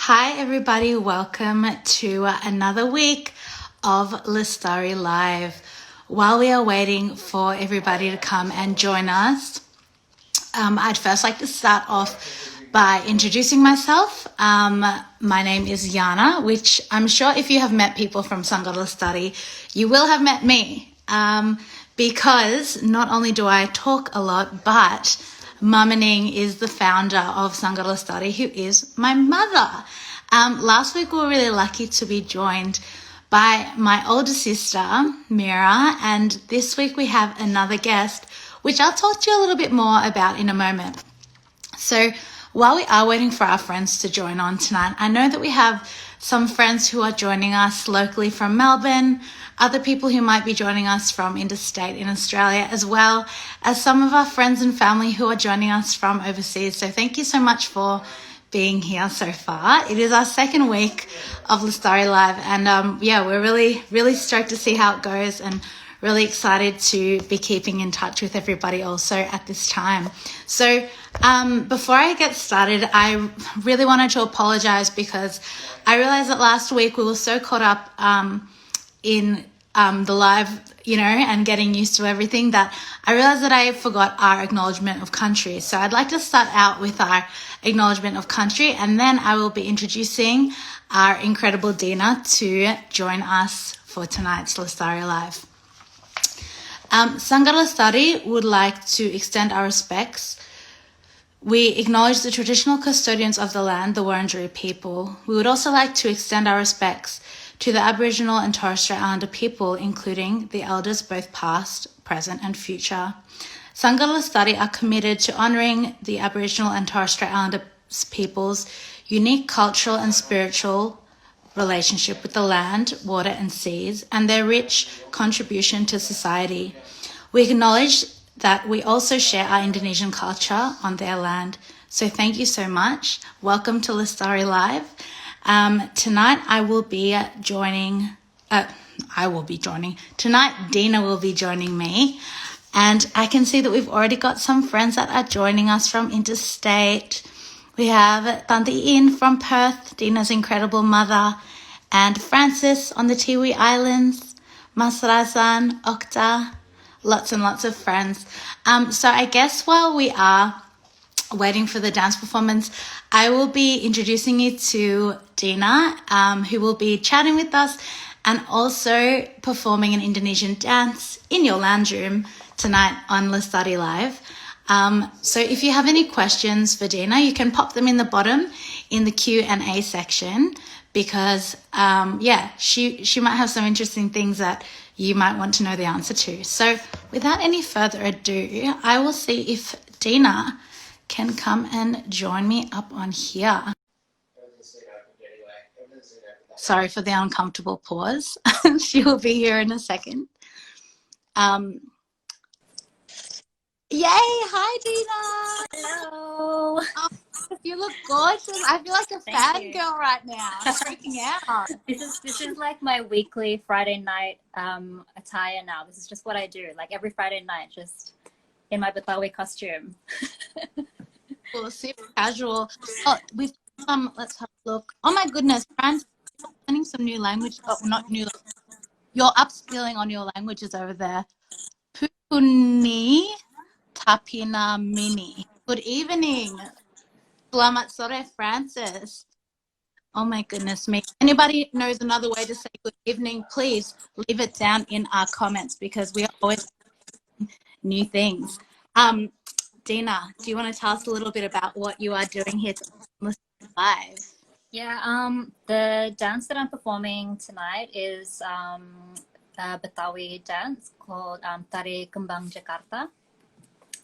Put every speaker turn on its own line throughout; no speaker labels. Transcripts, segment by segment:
Hi, everybody. Welcome to another week of Lestari Live. While we are waiting for everybody to come and join us, I'd first like to start off by introducing myself. My name is Yana, which I'm sure if you have met people from Sangha Lestari, you will have met me. Because not only do I talk a lot, but Mamaning is the founder of Sangha Lestari, who is my mother. Last week we were really lucky to be joined by my older sister, Mira, and this week we have another guest, which I'll talk to you a little bit more about in a moment. So while we are waiting for our friends to join on tonight, I know that we have some friends who are joining us locally from Melbourne, other people who might be joining us from interstate in Australia, as well as some of our friends and family who are joining us from overseas. So thank you so much for being here so far. It is our second week of Lestari Live, and we're really stoked to see how it goes, and really excited to be keeping in touch with everybody also at this time. So before I get started, I really wanted to apologize because I realized that last week we were so caught up in the live, and getting used to everything, that I realized that I forgot our Acknowledgement of Country. So I'd like to start out with our Acknowledgement of Country, and then I will be introducing our incredible Deena to join us for tonight's Lestari Live. Sangha Lestari would like to extend our respects. We acknowledge the traditional custodians of the land, the Wurundjeri people. We would also like to extend our respects to the Aboriginal and Torres Strait Islander people, including the elders both past, present and future. Sangha Lestari are committed to honouring the Aboriginal and Torres Strait Islander people's unique cultural and spiritual relationship with the land, water and seas, and their rich contribution to society. We acknowledge that we also share our Indonesian culture on their land. So thank you so much. Welcome to Lestari Live. Tonight Tonight Deena will be joining me. And I can see that we've already got some friends that are joining us from interstate. We have Tante In from Perth, Deena's incredible mother, and Francis on the Tiwi Islands, Mas Razan, Okta, lots and lots of friends. So I guess while we are waiting for the dance performance, I will be introducing you to Deena, who will be chatting with us and also performing an Indonesian dance in your lounge room tonight on Lestari Live. So if you have any questions for Deena, you can pop them in the bottom in the Q&A section, because she might have some interesting things that you might want to know the answer to. So without any further ado, I will see if Deena can come and join me up on here. Sorry for the uncomfortable pause. She will be here in a second. Yay! Hi, Deena.
Hello.
Oh, you look gorgeous. I feel like a fangirl right now. I'm freaking out.
This is like my weekly Friday night attire now. This is just what I do. Like every Friday night, just in my Betawi costume.
Cool, super casual. Oh, we've let's have a look. Oh my goodness, Fran's learning some new language. Oh, not new. You're upskilling on your languages over there. Puni Tapina Mini. Good evening. Selamat sore, Francis. Oh my goodness me. Anybody knows another way to say good evening, please leave it down in our comments, because we are always new things. Deena, do you want to tell us a little bit about what you are doing here to listen live?
Yeah, the dance that I'm performing tonight is a Betawi dance called Tari Kembang Jakarta.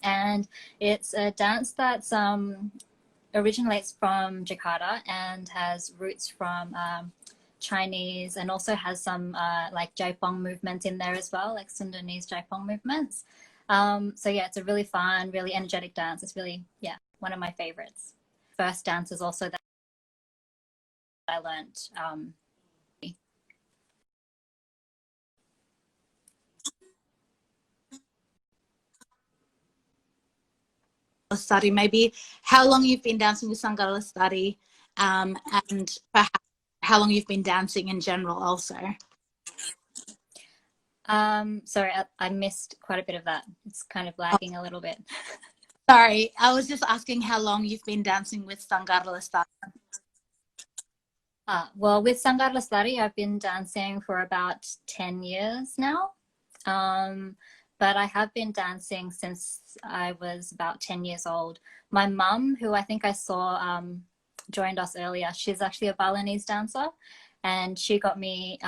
And it's a dance that's originates from Jakarta and has roots from Chinese, and also has some like Jaipong movement in there as well, like Sundanese Jaipong movements. So yeah, it's a really fun, really energetic dance. It's really, one of my favorites. First dance is also that I learned.
Lestari, maybe how long you've been dancing with Sangha Lestari, and perhaps how long you've been dancing in general also.
Sorry, I missed quite a bit of that. It's kind of lagging a little bit.
Sorry, I was just asking how long you've been dancing with Sanggar Lestari.
Well, with Sanggar Lestari, I've been dancing for about 10 years now. But I have been dancing since I was about 10 years old. My mum, who I think I saw joined us earlier, she's actually a Balinese dancer. And she got me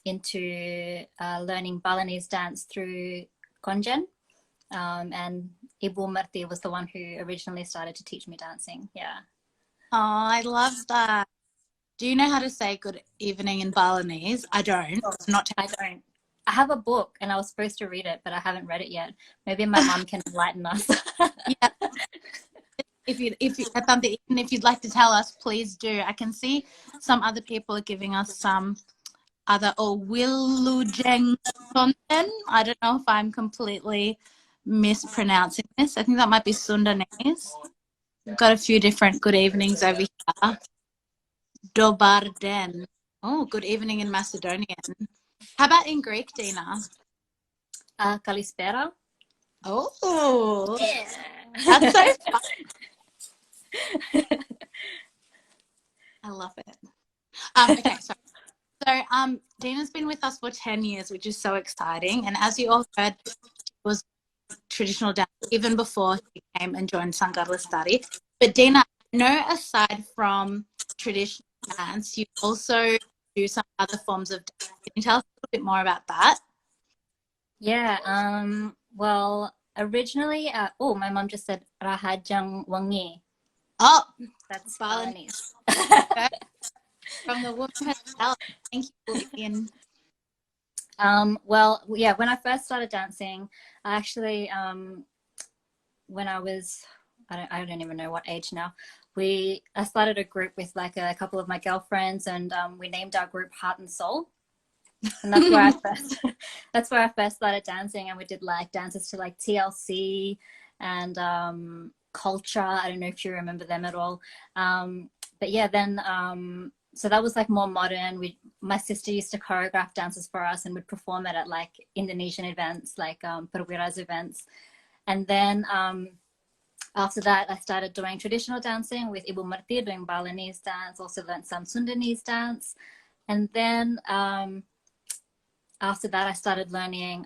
into learning Balinese dance through Konjen. And Ibu Merti was the one who originally started to teach me dancing. Yeah.
Oh, I love that. Do you know how to say good evening in Balinese? I don't.
I don't. I have a book and I was supposed to read it, but I haven't read it yet. Maybe my mum can enlighten us.
Yeah. If you'd like to tell us, please do. I can see some other people are giving us some other Willujeng content. I don't know if I'm completely mispronouncing this. I think that might be Sundanese. We've got a few different good evenings over here. Dobarden. Oh, good evening in Macedonian. How about in Greek, Deena?
Kalispera.
Oh,
yeah.
That's so fun. I love it. Okay, so Deena's been with us for 10 years, which is so exciting. And as you all heard, she was traditional dance even before she came and joined Sanggar Lestari. But Deena, I know aside from traditional dance, you also do some other forms of dance. Can you tell us a little bit more about that?
Yeah. Well, originally, my mom just said Rahajang Wangi.
Oh,
that's Balinese.
From the woman herself. Thank you, Ian.
Well, yeah, when I first started dancing, I actually, when I was, I don't even know what age now, I started a group with like a couple of my girlfriends, and we named our group Heart and Soul. And that's where that's where I first started dancing, and we did like dances to like TLC and Culture. I don't know if you remember them at all. But yeah, then so that was like more modern. My sister used to choreograph dances for us and would perform it at like Indonesian events, like perwira's events. And then after that, I started doing traditional dancing with Ibu Merti, doing Balinese dance, also learned some Sundanese dance. And then after that, I started learning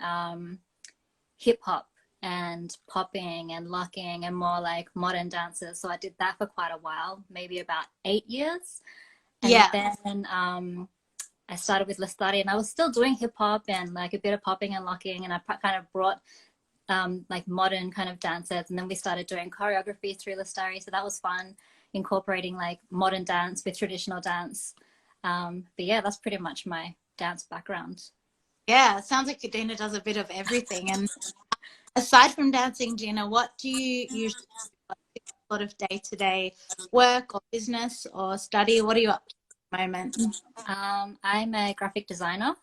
hip hop and popping and locking and more like modern dances. So I did that for quite a while, maybe about 8 years. And then I started with Lestari, and I was still doing hip hop and like a bit of popping and locking, and I kind of brought like modern kind of dances, and then we started doing choreography through Lestari. So that was fun, incorporating like modern dance with traditional dance. But yeah, that's pretty much my dance background.
Yeah, it sounds like Deena does a bit of everything. And aside from dancing, Deena, what do you usually do? Sort of day-to-day work or business or study? What are you up to at the moment?
I'm a graphic designer,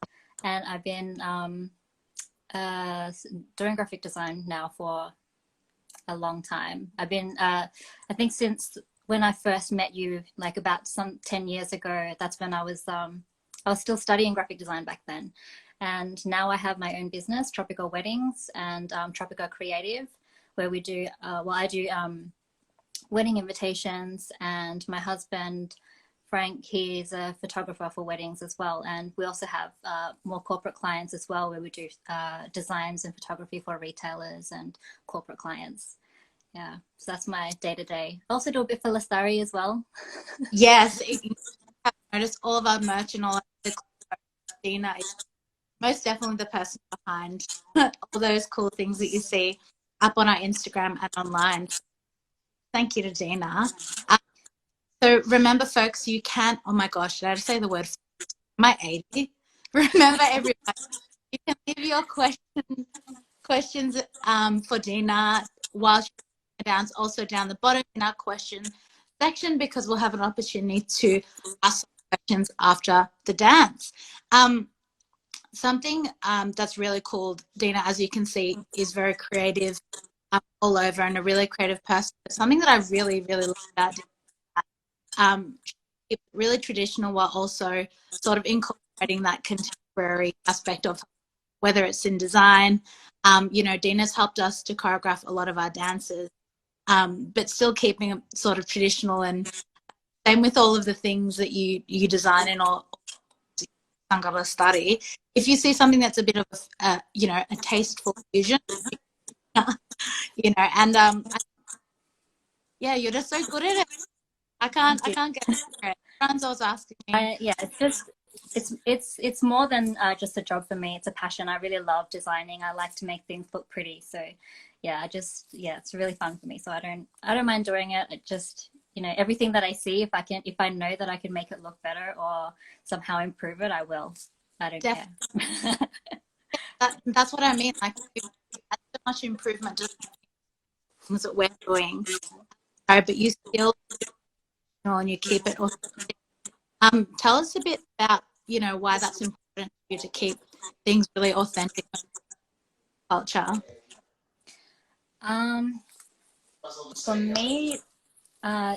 and I've been doing graphic design now for a long time. I've been, I think since when I first met you, like about 10 years ago, that's when I was still studying graphic design back then. And now I have my own business, Tropical Weddings and Tropical Creative, where we do, I do wedding invitations, and my husband, Frank, he's a photographer for weddings as well. And we also have more corporate clients as well, where we do designs and photography for retailers and corporate clients. Yeah, so that's my day-to-day. I also do a bit for Lestari as well.
Yes, I've noticed all of our merch and all of the Deena is most definitely the person behind all those cool things that you see up on our Instagram and online. Thank you to Deena. So remember, folks, you can't, oh my gosh, did I just say the word? My 80? Remember, everybody, you can leave your questions for Deena while she dance, also down the bottom in our question section, because we'll have an opportunity to ask questions after the dance. Something that's really cool, Deena, as you can see, is very creative all over and a really creative person. But something that I really, really love about Deena keep it really traditional while also sort of incorporating that contemporary aspect of whether it's in design. Deena's helped us to choreograph a lot of our dances, but still keeping it sort of traditional, and same with all of the things that you design in all Untitled Lestari. If you see something that's a bit of a tasteful fusion, and you're just so good at it. I can't get it. Everyone's always asking me.
It's more than just a job for me. It's a passion. I really love designing. I like to make things look pretty. So it's really fun for me. So I don't mind doing it. It just, everything that I see, if I know that I can make it look better or somehow improve it, I will. I don't care.
That's what I mean. Like, that's so much improvement just things that we're doing. But you still, and you keep it authentic. Tell us a bit about, why that's important to you to keep things really authentic culture.
For me, I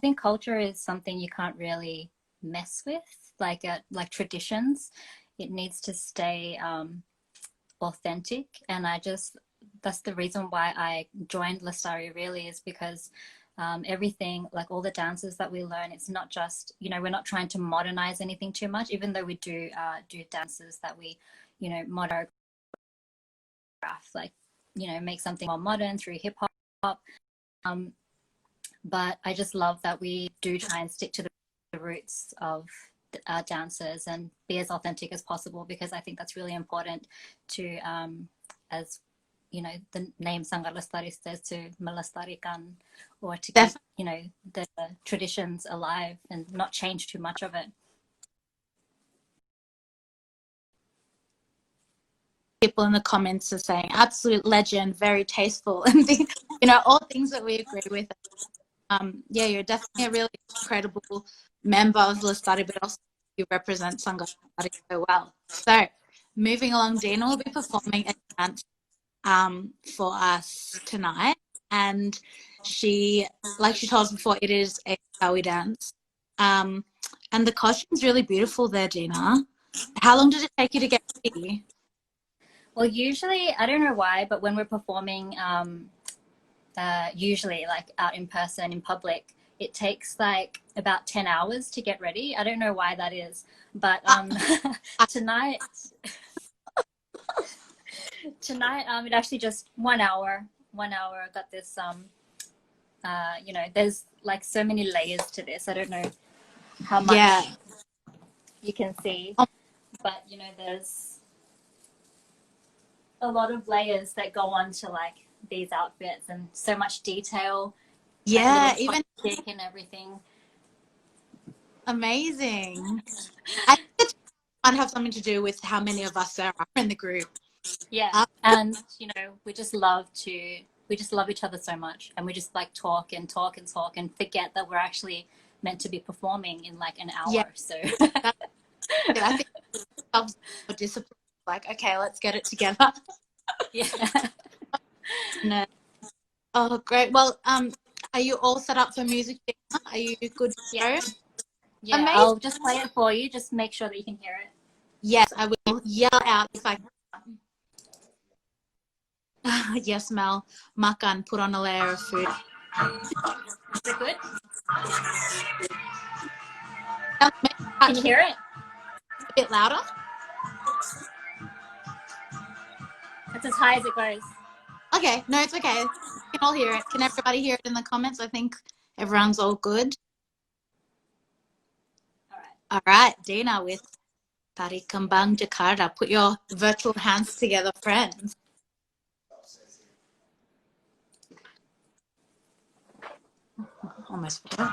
think culture is something you can't really mess with, like traditions. It needs to stay authentic, and that's the reason why I joined Lestari, really, is because everything, like all the dances that we learn, it's not just, we're not trying to modernize anything too much, even though we do dances that we, modern, like, make something more modern through hip hop. But I just love that we do try and stick to the roots of our dancers and be as authentic as possible, because I think that's really important to, as the name Sanggar Lestari says, to melestarikan, or to keep, the traditions alive and not change too much of it.
People in the comments are saying absolute legend, very tasteful, and all things that we agree with. You're definitely a really incredible member of Lestari, but also you represent Sanggar Lestari so well. So moving along, Deena will be performing a dance for us tonight, and she told us before, it is a Betawi dance, and the costume's really beautiful there, Deena. How long did it take you to get ready?
Well, usually, I don't know why, but when we're performing, usually like out in person in public, it takes like about 10 hours to get ready. I don't know why that is, but tonight it actually just 1 hour. 1 hour. I got this. There's like so many layers to this. I don't know how much you can see, but there's a lot of layers that go on to like these outfits, and so much detail.
Yeah, even
and everything.
Amazing. I think it might have something to do with how many of us there are in the group.
Yeah, and we just love each other so much, and we just like talk and talk and talk and forget that we're actually meant to be performing in like an hour.
Yeah.
So
I think it helps more discipline. Like, okay, let's get it together.
Yeah.
No. Oh, great. Well, are you all set up for music? Are you good to go?
Yeah, amazing. I'll just play it for you. Just make sure that you can hear it.
Yes, I will yell out if I can. Yes, Mel. Makan, put on a layer of food.
Is it good?
Can
you hear it?
A bit louder?
That's as high as it goes.
Okay, no, it's okay. We can all hear it. Can everybody hear it in the comments? I think everyone's all good. All right, Deena with Tari Kembang Jakarta. Put your virtual hands together, friends. Almost forgot.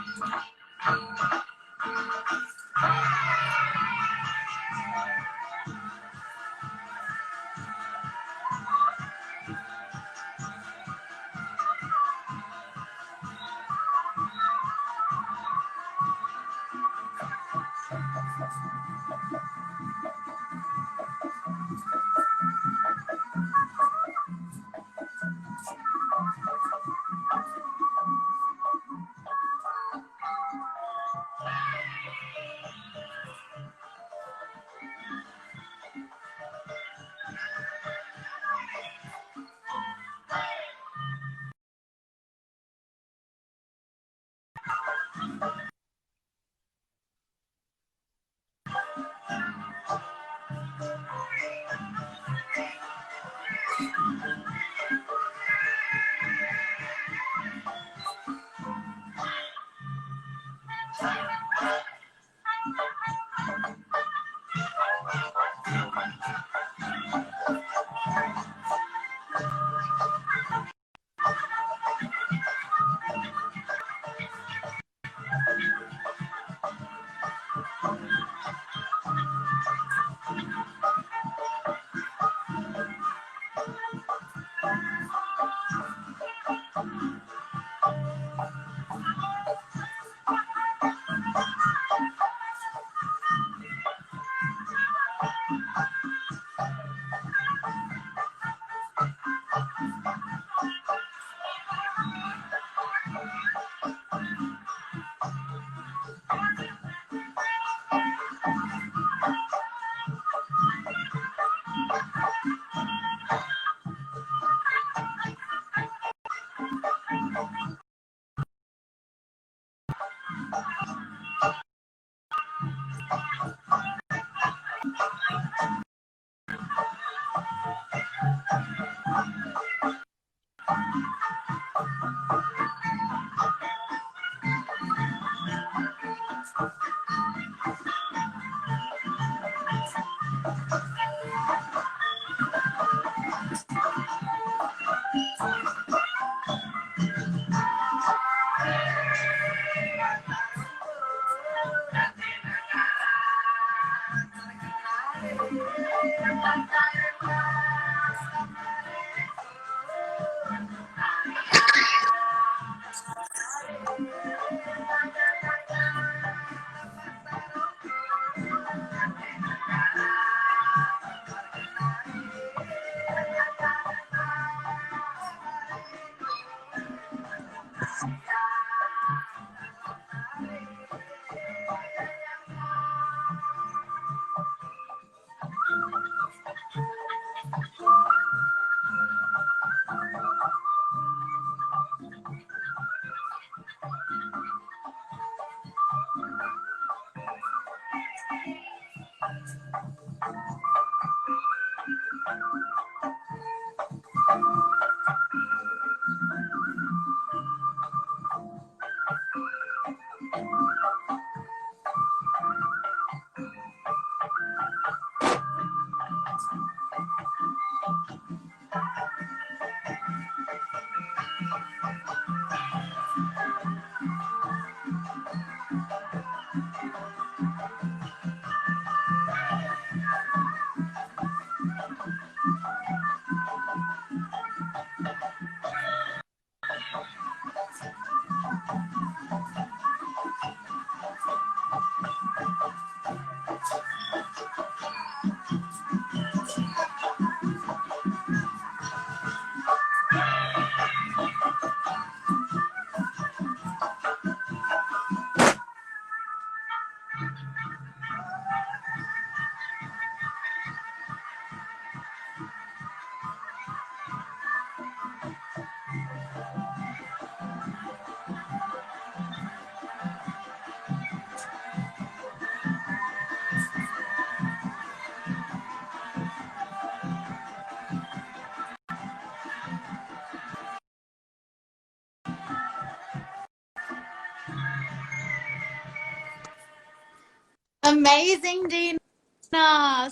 Amazing, Deena.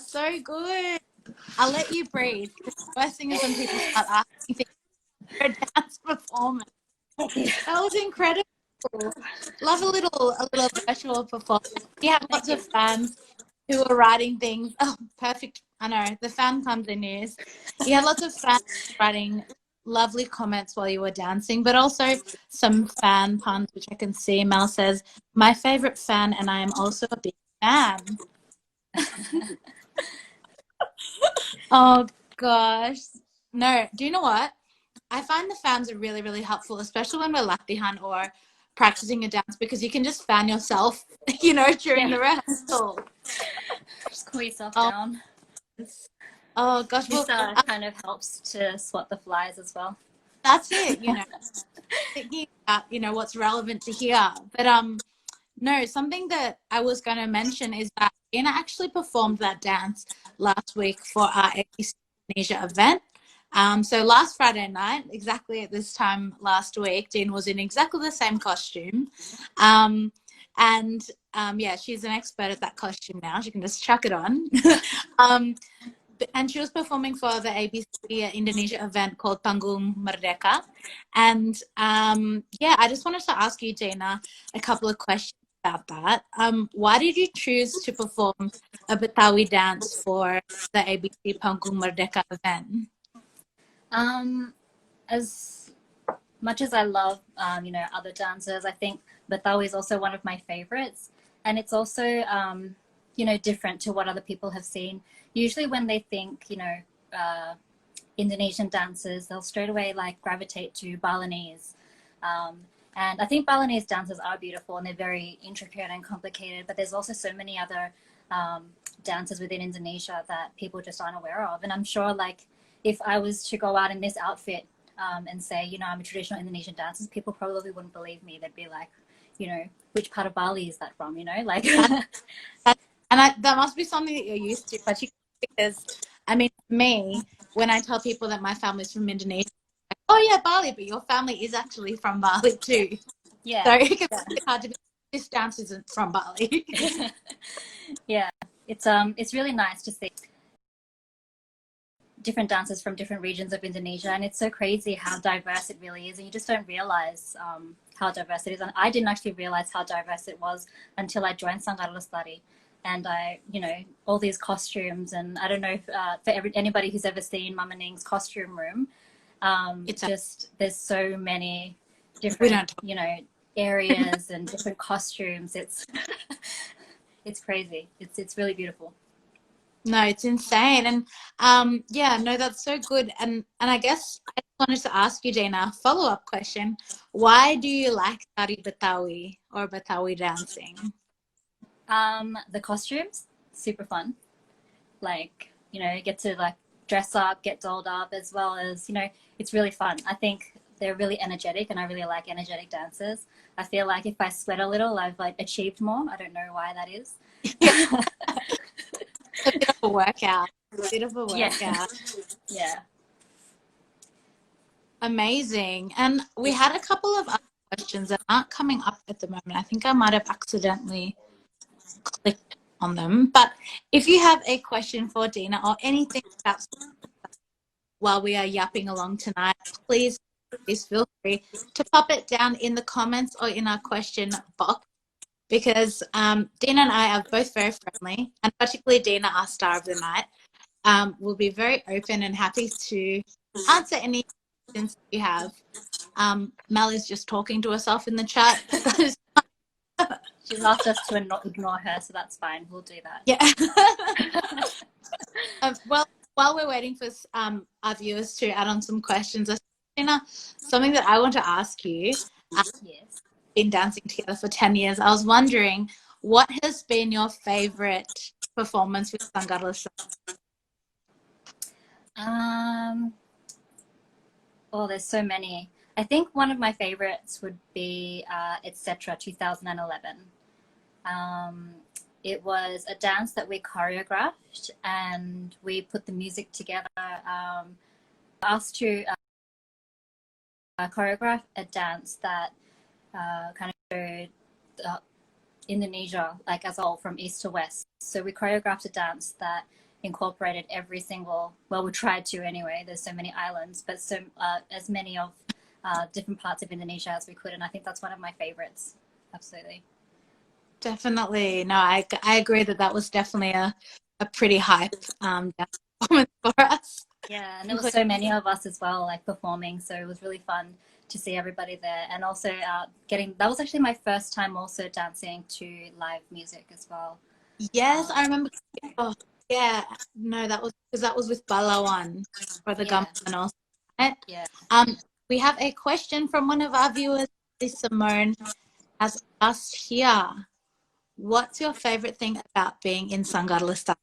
So good. I'll let you breathe. The worst thing is when people start asking things for a dance performance. That was incredible. Love a little virtual performance. You have lots of fans who are writing things. Oh, perfect. I know the fan comes in news. You had lots of fans writing lovely comments while you were dancing, but also some fan puns, which I can see. Mel says, "My favorite fan, and I am also a big fan." Oh gosh. No, do you know what? I find the fans are really, really helpful, especially when we're latihan or practicing a dance, because you can just fan yourself, during the rehearsal.
Just cool yourself
Oh,
down.
oh gosh.
This
Well,
kind of helps to swat the flies as well.
that's it, thinking about, you know, what's relevant to here. But no, something that I was going to mention is that Deena actually performed that dance last week for our ABC Indonesia event. So last Friday night, exactly at this time last week, Dean was in exactly the same costume. Yeah, she's an expert at that costume now. She can just chuck it on. And she was performing for the ABC Indonesia event called Panggung Merdeka. And yeah, I just wanted to ask you, Deena, a couple of questions about that. Why did you choose to perform a Betawi dance for the ABC Panggung Merdeka event?
As much as I love, you know, other dancers, I think Betawi is also one of my favorites. And it's also, you know, different to what other people have seen. Usually when they think, you know, Indonesian dancers, they'll straight away like gravitate to Balinese. And I think Balinese dances are beautiful and they're very intricate and complicated, but there's also so many other dances within Indonesia that people just aren't aware of. And I'm sure like if I was to go out in this outfit and say, you know, I'm a traditional Indonesian dancer, people probably wouldn't believe me. They'd be like, you know, which part of Bali is that from, you know, like.
That must be something that you're used to, particularly because, I mean, for me, when I tell people that my family's from Indonesia, like, oh yeah, Bali, but your family is actually from Bali too.
Yeah.
So it can be hard to be, this dance isn't from Bali.
Yeah, it's really nice to see different dances from different regions of Indonesia, and it's so crazy how diverse it really is, and you just don't realize how diverse it is. And I didn't actually realize how diverse it was until I joined Sanggar Lestari. And I, you know, all these costumes, and I don't know if for anybody who's ever seen Mama Ning's costume room, there's so many different, you know, areas and different costumes. It's it's crazy. It's really beautiful.
No, it's insane. And yeah, no, that's so good. And I guess I wanted to ask you, Deena, a follow-up question. Why do you like Tari Betawi or Betawi dancing?
The costumes, super fun. Like, you know, get to like dress up, get dolled up, as well as, you know, it's really fun. I think they're really energetic and I really like energetic dancers. I feel like if I sweat a little, I've like achieved more. I don't know why that is.
A bit of a workout. A bit of a workout.
Yeah.
Amazing. And we had a couple of other questions that aren't coming up at the moment. I think I might have accidentally clicked on them. But if you have a question for Deena or anything about while we are yapping along tonight, please feel free to pop it down in the comments or in our question box, because Deena and I are both very friendly, and particularly Deena, our star of the night, will be very open and happy to answer any questions you have. Mel is just talking to herself in the chat.
She's asked us to not ignore her, so that's fine. We'll do that.
Yeah. Well, while we're waiting for our viewers to add on some questions, Deena, something that I want to ask you.
Yes.
Been dancing together for 10 years. I was wondering, what has been your favorite performance with Sanggar Lestari?
Oh, there's so many. I think one of my favorites would be Ep2 2011. It was a dance that we choreographed and we put the music together. Asked to choreograph a dance that kind of showed Indonesia, like as a whole, from east to west. So we choreographed a dance that incorporated every single, well, we tried to anyway, there's so many islands, but so as many of different parts of Indonesia as we could, and I think that's one of my favorites. Absolutely.
Definitely. No, I agree that was definitely a pretty hype dance performance for us.
Yeah, and there was so many of us as well, like performing, so it was really fun to see everybody there. And also that was actually my first time also dancing to live music as well.
Yes, I remember. Oh, yeah, no, that was because that was with Balawan for the Gamelan also, right?
Yeah.
We have a question from one of our viewers, Simone, has asked here, what's your favorite thing about being in Sanggar Lestari?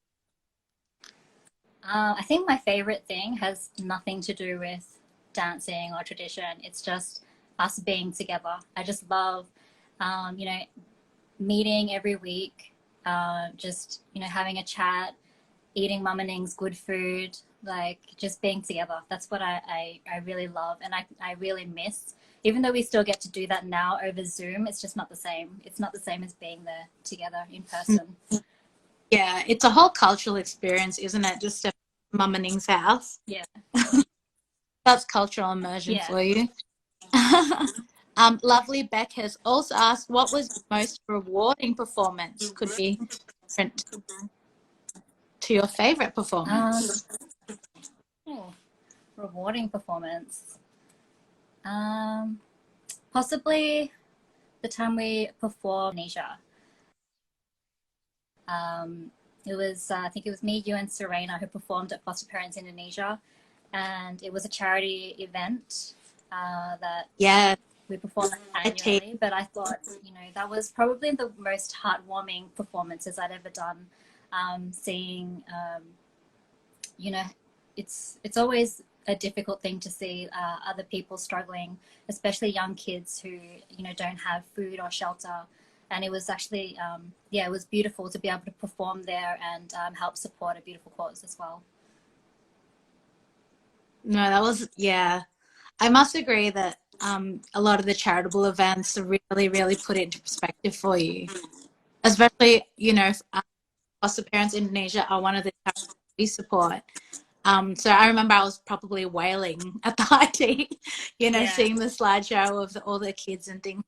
I think my favorite thing has nothing to do with dancing or tradition. It's just us being together. I just love, meeting every week, just, having a chat, eating Mama Ning's good food, like just being together. That's what I really love, and I really miss. Even though we still get to do that now over Zoom, it's just not the same. It's not the same as being there together in person.
Yeah, it's a whole cultural experience, isn't it? Just at Mama Ning's house.
Yeah.
That's cultural immersion for you. Lovely Beck has also asked, what was your most rewarding performance? Could be different to your favorite performance.
Rewarding performance. Possibly the time we performed in Indonesia. It was, I think it was me, you, and Serena who performed at Foster Parents Indonesia, and it was a charity event that we performed annually. But I thought, that was probably the most heartwarming performances I'd ever done. Seeing, it's always a difficult thing to see other people struggling, especially young kids who, don't have food or shelter. And it was actually, it was beautiful to be able to perform there and help support a beautiful cause as well.
No, that was, I must agree that a lot of the charitable events really, really put it into perspective for you. Especially, Foster Parents Indonesia are one of the charities we support. So I remember I was probably wailing at the IT, seeing the slideshow of all the kids and things.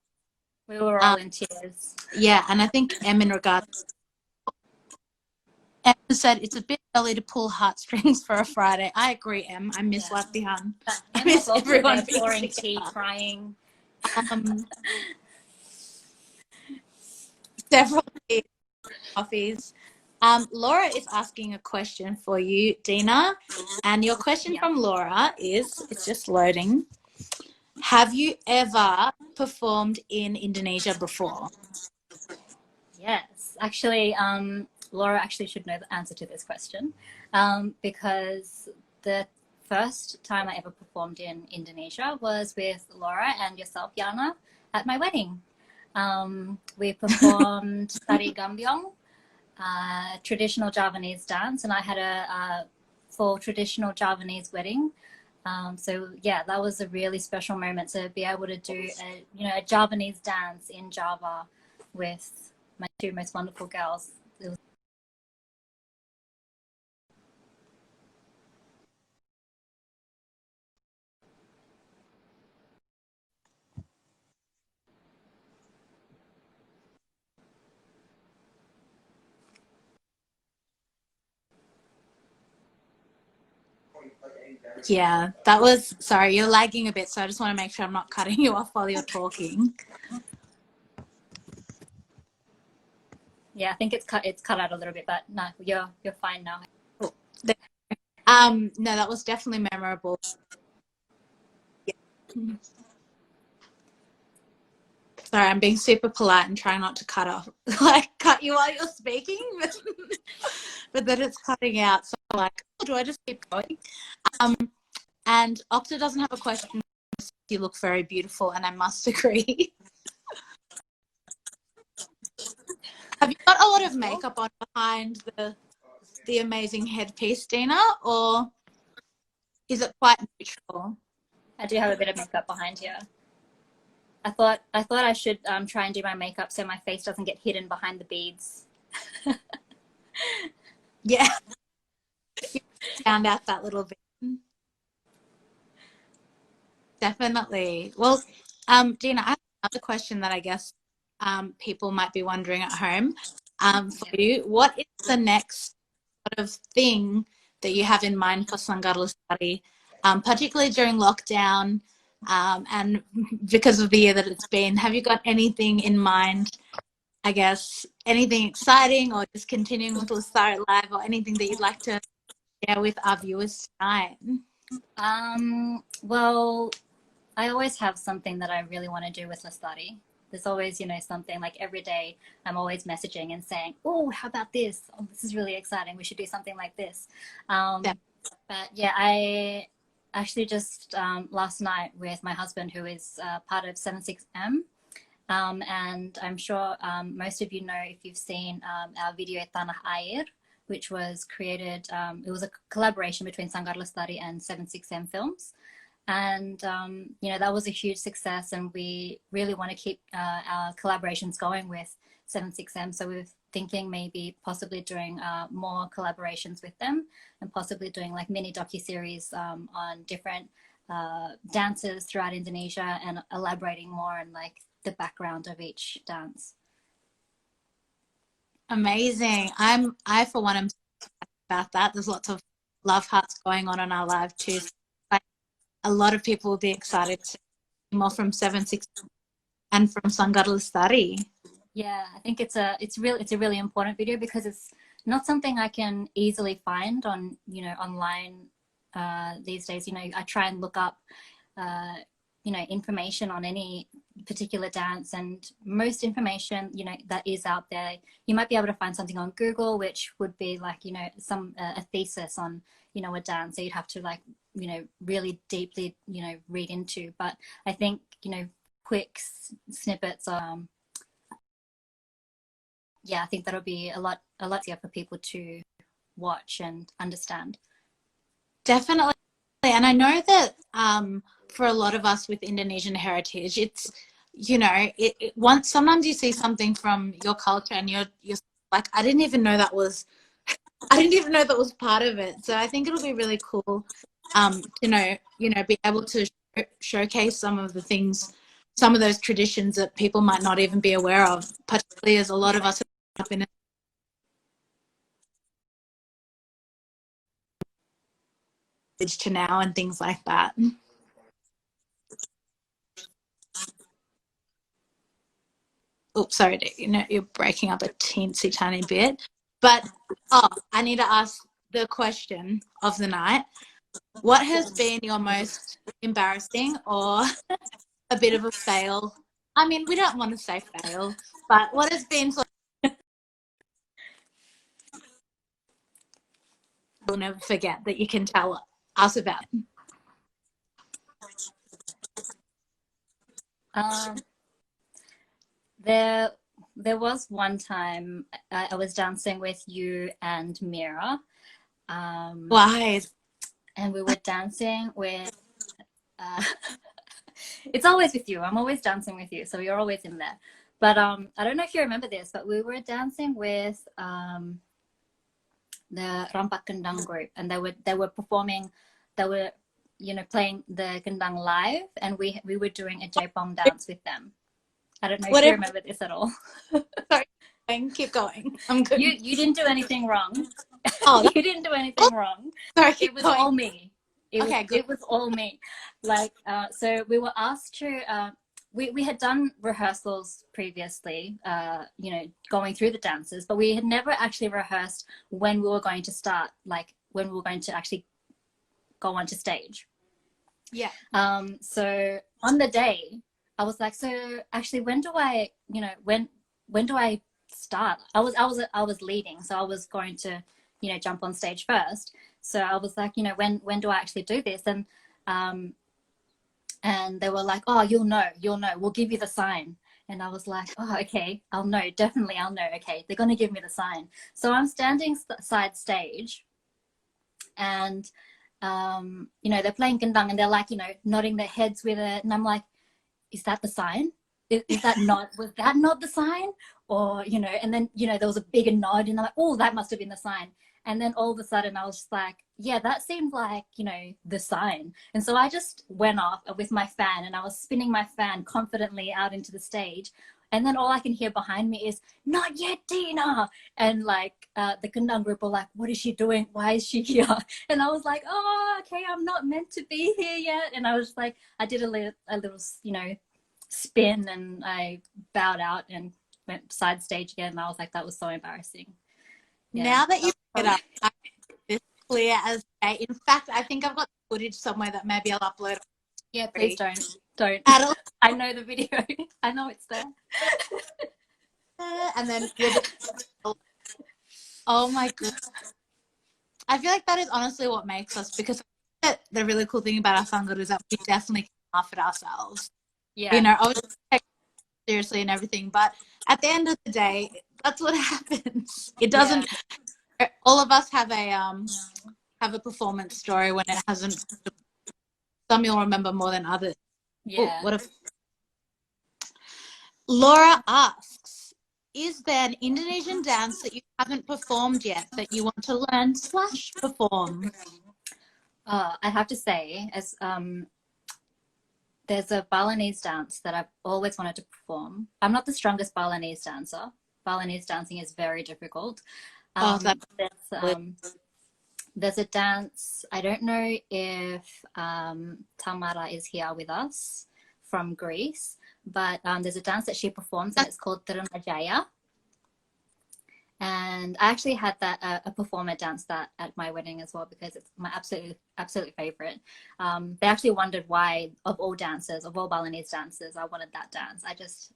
We were all in tears.
Yeah, and I think Em said it's a bit early to pull heartstrings for a Friday. I agree, Em. I miss Latihan. I miss everyone
pouring tea, crying.
Several coffees. Laura is asking a question for you, Deena, and your question from Laura is, it's just loading. Have you ever performed in Indonesia before?
Yes, actually, Laura actually should know the answer to this question, because the first time I ever performed in Indonesia was with Laura and yourself, Yana, at my wedding. We performed Tari Kembang, traditional Javanese dance, and I had a full traditional Javanese wedding. So yeah, that was a really special moment to be able to do a Javanese dance in Java with my two most wonderful girls. It was
Yeah, that was, sorry, you're lagging a bit, so I just want to make sure I'm not cutting you off while you're talking.
Yeah, I think it's cut out a little bit, but no, you're fine now.
No, that was definitely memorable. Yeah. Sorry, I'm being super polite and trying not to cut you while you're speaking, but then it's cutting out. So I'm like, oh, do I just keep going? And Octa doesn't have a question. You look very beautiful, and I must agree. Have you got a lot of makeup on behind the amazing headpiece, Deena, or is it quite neutral?
I do have a bit of makeup behind here. I thought I should try and do my makeup so my face doesn't get hidden behind the beads.
Yeah. You found out that little bit. Definitely. Well, Deena, I have another question that I guess people might be wondering at home for you. What is the next sort of thing that you have in mind for Sanggar Lestari, particularly during lockdown and because of the year that it's been? Have you got anything in mind, I guess, anything exciting or just continuing with Lestari Live or anything that you'd like to share with our viewers tonight?
Well, I always have something that I really want to do with Lestari. There's always, something like every day I'm always messaging and saying, oh, how about this? Oh, this is really exciting. We should do something like this. But yeah, I actually just last night with my husband, who is part of 76M. And I'm sure most of you know, if you've seen our video Tanah Air, which was created, it was a collaboration between Sanggar Lestari and 76M Films. And, you know, that was a huge success, and we really want to keep our collaborations going with 76M. So we're thinking maybe possibly doing more collaborations with them, and possibly doing like mini docuseries on different dances throughout Indonesia, and elaborating more on like the background of each dance.
Amazing. I for one am about that. There's lots of love hearts going on our live too. Like, a lot of people will be excited to see more from 76 and from Sanggar Lestari.
Yeah, I think it's a really important video, because it's not something I can easily find on, you know, online these days. You know, I try and look up you know, information on any particular dance, and most information, you know, that is out there, you might be able to find something on Google, which would be like, you know, some a thesis on, you know, a dance that you'd have to like, you know, really deeply, you know, read into. But I think, you know, quick snippets, yeah, I think that'll be a lot easier for people to watch and understand.
Definitely. And I know that for a lot of us with Indonesian heritage, it's, you know, once sometimes you see something from your culture and you're like, I didn't even know that was part of it. So I think it'll be really cool to know, you know, be able to showcase some of the things, some of those traditions that people might not even be aware of, particularly as a lot of us have been to now and things like that. Oops, sorry, you know, you're breaking up a teensy tiny bit. But I need to ask the question of the night. What has been your most embarrassing or a bit of a fail? I mean, we don't want to say fail, but what has been sort of you'll never forget that you can tell us about?
There was one time I was dancing with you and Mira.
Why?
And we were dancing with it's always with you. I'm always dancing with you, so you're always in there. But I don't know if you remember this, but we were dancing with the Rampak Kendang group, and they were performing, they were, you know, playing the Kendang live, and we were doing a J-pom dance with them. I don't know if you remember this at all.
Sorry, keep going. I'm good.
You didn't do anything wrong.
Oh,
you didn't do anything wrong.
Sorry,
it was all me.
It
was all me. Like, so we were asked to, we had done rehearsals previously, you know, going through the dances, but we had never actually rehearsed when we were going to start, like when we were going to actually go onto stage.
Yeah.
So on the day, I was like, so actually, when do I, you know, when do I start? I was leading, so I was going to, you know, jump on stage first. So I was like, you know, when do I actually do this? And they were like, oh, you'll know, we'll give you the sign. And I was like, oh, okay, I'll know, definitely I'll know. Okay, they're going to give me the sign. So I'm standing side stage, and you know, they're playing kendang, and they're like, you know, nodding their heads with it, and I'm like, is that the sign? Is that not, was that not the sign? Or, you know, and then, you know, there was a bigger nod, and I'm like, oh, that must have been the sign. And then all of a sudden I was just like, yeah, that seemed like, you know, the sign. And so I just went off with my fan, and I was spinning my fan confidently out into the stage. And then all I can hear behind me is, not yet, Deena. And like the Kendang group were like, what is she doing? Why is she here? And I was like, oh, okay, I'm not meant to be here yet. And I was like, I did a little, you know, spin, and I bowed out and went side stage again. And I was like, that was so embarrassing.
Yeah. Now that you pick it up, it's clear as day. In fact, I think I've got footage somewhere that maybe I'll upload.
Yeah, please don't. I know the video. I know it's there.
And then oh my goodness. I feel like that is honestly what makes us, because the really cool thing about our sangha is that we definitely can laugh at ourselves.
Yeah.
You know, obviously take it seriously and everything, but at the end of the day, that's what happens. It doesn't. All of us have a performance story when it hasn't. Some you'll remember more than others.
Yeah.
Ooh, Laura asks, is there an Indonesian dance that you haven't performed yet that you want to learn / perform?
I have to say, as there's a Balinese dance that I've always wanted to perform. I'm not the strongest Balinese dancer. Balinese dancing is very difficult. There's a dance. I don't know if Tamara is here with us from Greece, but there's a dance that she performs, and it's called Jaya. And I actually had that a performer dance that at my wedding as well, because it's my absolute favorite. They actually wondered why, of all Balinese dances, I wanted that dance.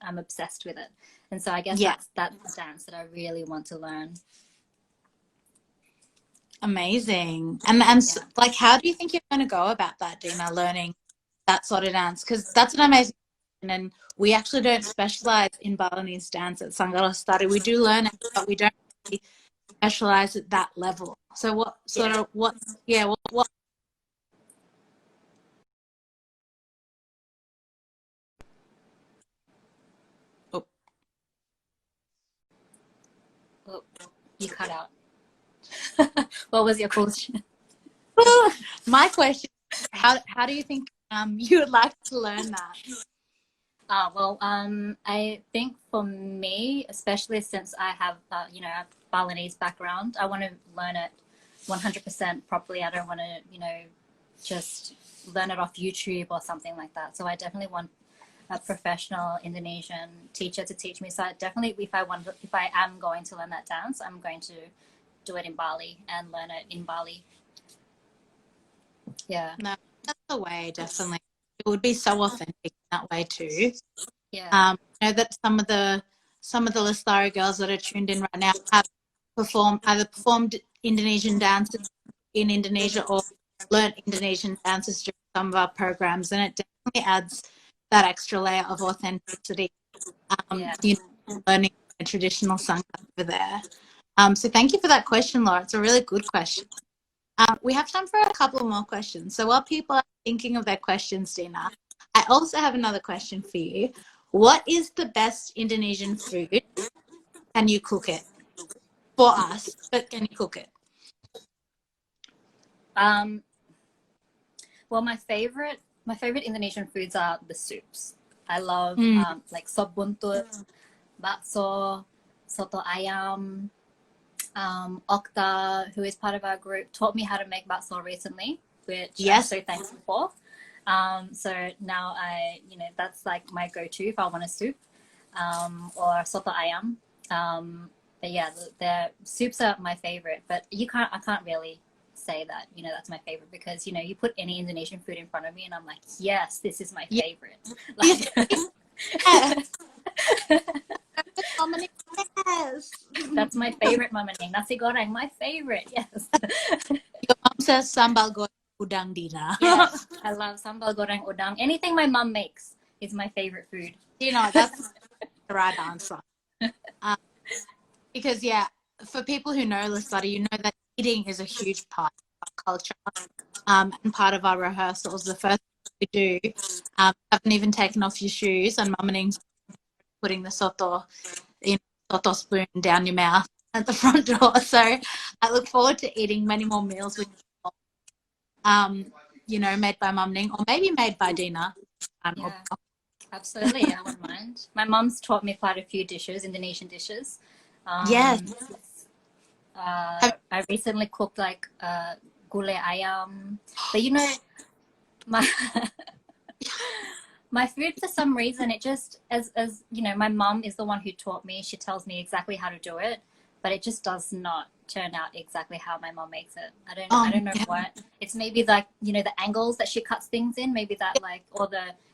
I'm obsessed with it, and so I guess that's the dance that I really want to learn.
Amazing. And like, how do you think you're going to go about that, Deena, learning that sort of dance? Because that's an amazing question, and we actually don't specialize in Balinese dance at Sangha Lestari. We do learn it, but we don't really specialize at that level. So what sort of what?
Oh, you cut out. What was your question?
My question: how do you think you would like to learn that?
I think for me, especially since I have a Balinese background, I want to learn it 100% properly. I don't want to just learn it off YouTube or something like that. So I definitely want a professional Indonesian teacher to teach me. So I definitely, if I am going to learn that dance, I'm going to do it in Bali and learn it in Bali. Yeah.
No, that's the way, definitely. It would be so authentic that way too.
Yeah.
I know that some of the Lestari girls that are tuned in right now have either performed Indonesian dances in Indonesia or learned Indonesian dances during some of our programs, and it definitely adds that extra layer of authenticity. Learning a traditional sangha over there. So thank you for that question, Laura. It's a really good question. We have time for a couple more questions. So while people are thinking of their questions, Deena, I also have another question for you. What is the best Indonesian food? Can you cook it for us? But can you cook it?
Well, my favorite Indonesian foods are the soups. I love like sop buntut, bakso, soto ayam. Okta, who is part of our group, taught me how to make bakso recently, which I'm so thankful for. So now that's like my go-to if I want a soup, or soto ayam. But yeah, the soups are my favorite. But I can't really say that that's my favorite, because you put any Indonesian food in front of me and I'm like, yes, this is my favorite.
Yes.
That's my favorite, Mama Ning. Nasi goreng, my favorite. Yes.
Your mom says sambal goreng udang, Deena.
Yes, I love sambal goreng udang. Anything my mom makes is my favorite food.
That's the right answer. Because for people who know Lestari, you know that eating is a huge part of our culture, and part of our rehearsals. The first thing we do, haven't even taken off your shoes, and Mama Ning's putting the soto spoon down your mouth at the front door. So I look forward to eating many more meals with made by Mum Ning, or maybe made by Deena.
Absolutely, I wouldn't mind. My mum's taught me quite a few dishes, Indonesian dishes.
Yes.
I recently cooked like gulai ayam, but my my food, for some reason, it just, as my mom is the one who taught me. She tells me exactly how to do it, but it just does not turn out exactly how my mom makes it. I don't know what. It's maybe like the angles that she cuts things in, maybe that or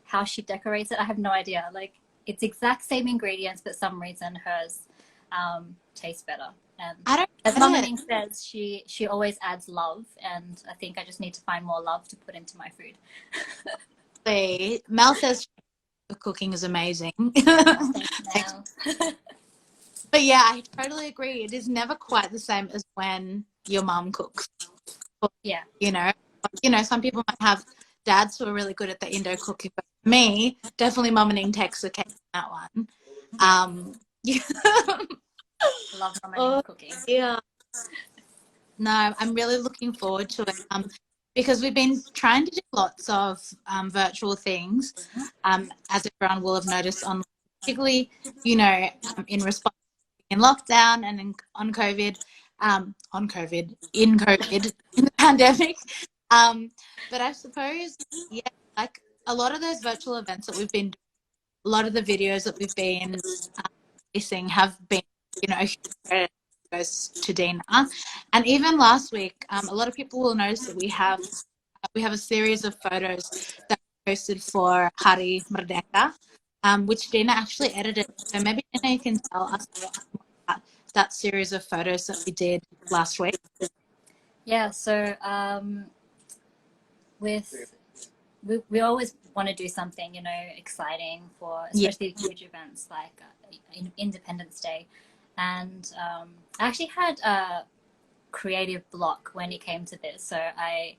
how she decorates it. I have no idea. Like, it's exact same ingredients, but some reason hers tastes better. And
I don't
as
get
Mama
it.
Ning says, she always adds love, and I think I just need to find more love to put into my food.
Mel says cooking is amazing.
Thanks, Mel.
But yeah, I totally agree. It is never quite the same as when your mum cooks.
Yeah.
You know, some people might have dads who are really good at the Indo cooking, but for me, definitely Mum and Ning takes the cake on that one. Yeah.
Love Mama Ning's
Oh,
cooking.
yeah. No, I'm really looking forward to it. Because we've been trying to do lots of virtual things, as everyone will have noticed on, particularly, in response in lockdown and in COVID, in the pandemic. But I suppose, yeah, like a lot of those virtual events that we've been, a lot of the videos that we've been releasing have been, a huge credit goes to Deena. And even last week, a lot of people will notice that we have a series of photos that we posted for Hari Merdeka, which Deena actually edited. So maybe Deena, you can tell us about that series of photos that we did last week.
Yeah, so we always want to do something, exciting for especially huge events like Independence Day. And I actually had a creative block when it came to this. So I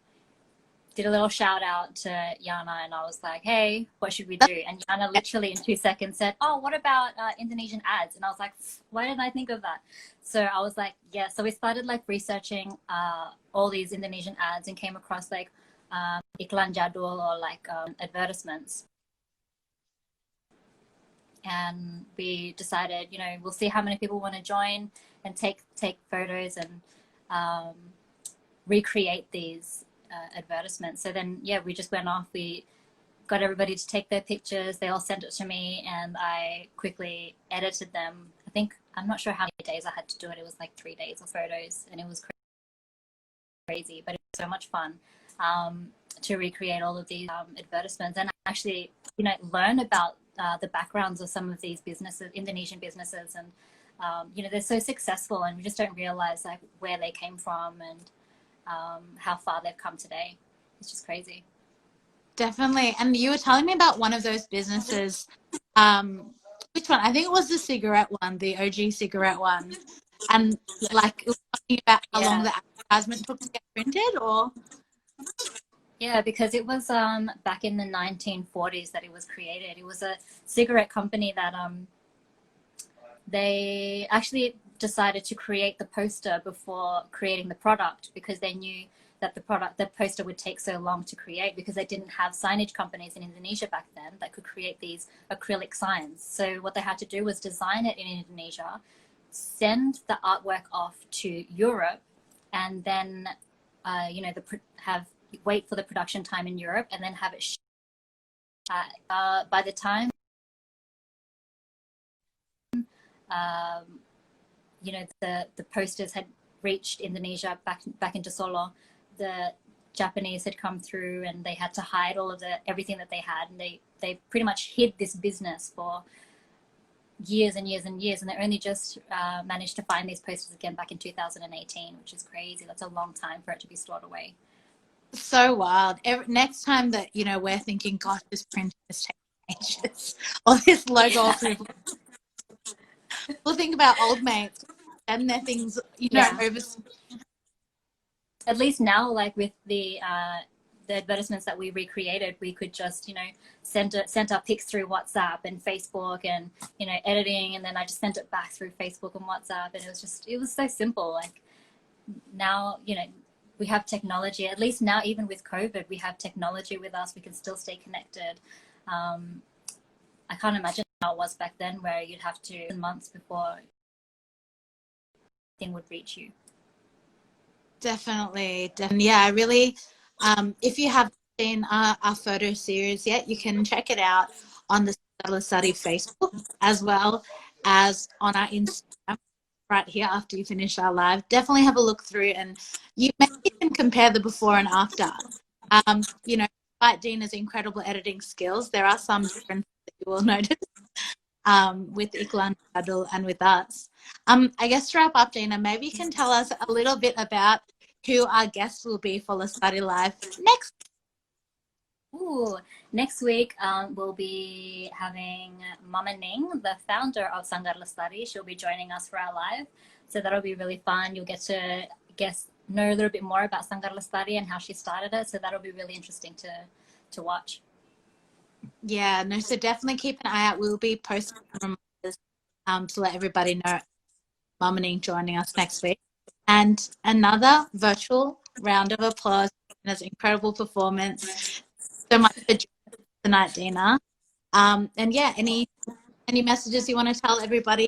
did a little shout out to Yana and I was like, hey, what should we do? And Yana literally in 2 seconds said, oh, what about Indonesian ads? And I was like, why didn't I think of that? So I was like, yeah. So we started like researching all these Indonesian ads and came across like iklan jadul or like advertisements. And we decided, we'll see how many people want to join and take photos and recreate these advertisements. So then, yeah, we just went off. We got everybody to take their pictures. They all sent it to me, and I quickly edited them. I'm not sure how many days I had to do it. It was like 3 days of photos, and it was crazy, but it was so much fun to recreate all of these advertisements and actually, learn about the backgrounds of some of these businesses, Indonesian businesses, and they're so successful, and we just don't realize like where they came from and how far they've come today. It's just crazy.
Definitely. And you were telling me about one of those businesses. Which one? I think it was the cigarette one, the OG cigarette one. And like, it was talking about how long the advertisement took to get printed, or?
Yeah, because it was back in the 1940s that it was created. It was a cigarette company that they actually decided to create the poster before creating the product because they knew that the poster would take so long to create because they didn't have signage companies in Indonesia back then that could create these acrylic signs. So what they had to do was design it in Indonesia, send the artwork off to Europe, and then wait for the production time in Europe and then have it by the time the posters had reached Indonesia back into Solo, the Japanese had come through and they had to hide all of everything that they had, and they pretty much hid this business for years and years and years, and they only just managed to find these posters again back in 2018, which is crazy. That's a long time for it to be stored away.
So wild. Next time that we're thinking, gosh, this print is taking ages, or this logo approval, we'll think about old mates and their things, over.
At least now, like with the advertisements that we recreated, we could just send our pics through WhatsApp and Facebook and editing, and then I just sent it back through Facebook and WhatsApp, and it was so simple. Like now we have technology. At least now, even with COVID, we have technology with us. We can still stay connected. I can't imagine how it was back then, where you'd have to months before thing would reach you.
Definitely. Yeah, I really, if you haven't seen our photo series yet, you can check it out on the Untitled Lestari Facebook as well as on our Instagram right here after you finish our live. Definitely have a look through, and you can compare the before and after. Despite Deena's incredible editing skills, there are some differences that you will notice. with iklan, jadul, and with us. I guess to wrap up, Deena, maybe you can tell us a little bit about who our guests will be for Lestari Live next.
Ooh, next week we'll be having Mama Ning, the founder of Sanggar Lestari. She'll be joining us for our live. So that'll be really fun. You'll get to know a little bit more about Sanggar Lestari and how she started it. So that'll be really interesting to watch.
Yeah, no, so definitely keep an eye out. We'll be posting reminders to let everybody know Mama Ning joining us next week. And another virtual round of applause for Deena's incredible performance. So much for joining us tonight, Deena. And yeah, any messages you want to tell everybody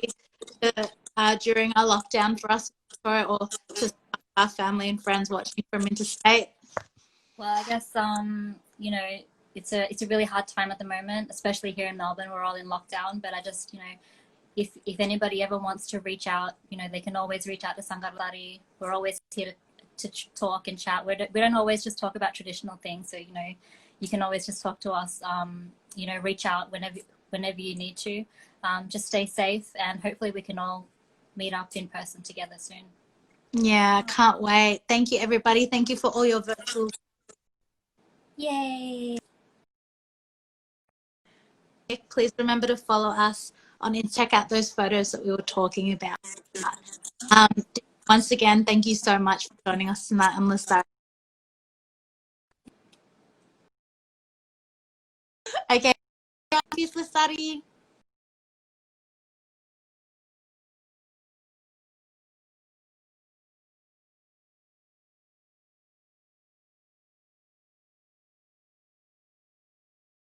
during our lockdown for us or to our family and friends watching from interstate?
Well, I guess you know, it's a really hard time at the moment, especially here in Melbourne. We're all in lockdown, but I just, if anybody ever wants to reach out, they can always reach out to Sanggar Lestari. We're always here to talk and chat. We don't always just talk about traditional things, so you can always just talk to us. Reach out whenever you need to. Just stay safe, and hopefully we can all meet up in person together soon.
Yeah, can't wait. Thank you, everybody. Thank you for all your virtual.
Yay!
Please remember to follow us on and check out those photos that we were talking about. Once again, thank you so much for joining us tonight on Lestari. Okay, Lestari.